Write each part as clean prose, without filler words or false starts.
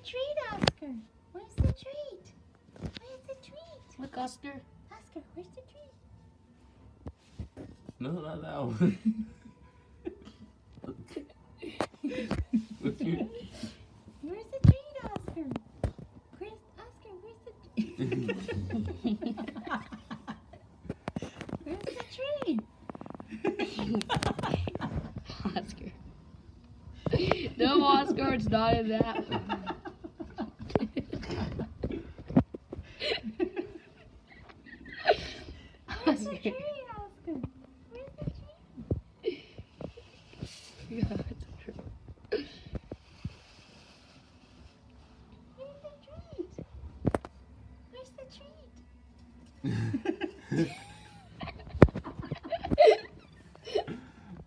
treat, Oscar? Where's the treat? Where's the treat? Look, Oscar. Oscar, where's the treat? No, not that one. What's your... Where's the treat, Oscar? Oscar, where's the Where's the treat? Oscar. No, Oscar, it's not in that one. Where's the treat, Oscar? Where's the treat? Yeah, it's true. Where's the treat? Where's the treat?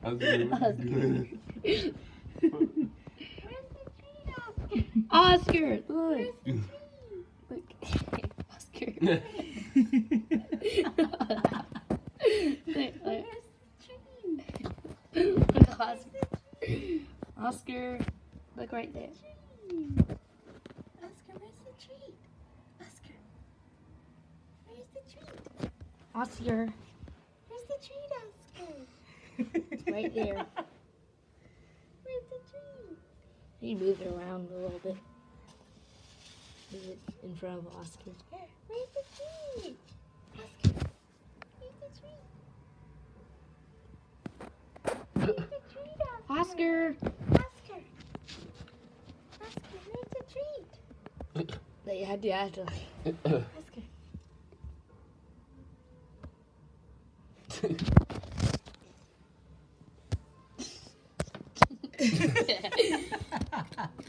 Oscar, what you doing? Where's the treat, Oscar? Oscar, look. Where's the treat? Look. Oscar. Where's the treat? Look, Oscar. Oscar, look right there. Oscar, where's the treat? Oscar, where's the treat? Oscar, Where's the treat, Oscar? it's right there. Where's the treat? You move it around a little bit. Move it in front of Oscar. Where's the treat? Oscar, where's the treat? Where's the treat, Oscar? Oscar. Oscar, where's the treat? They had to act like. Oscar.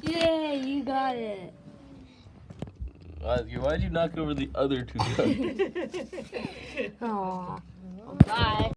Yay, you got it. Oscar, why'd you knock over the other two cups? Aw. Bye.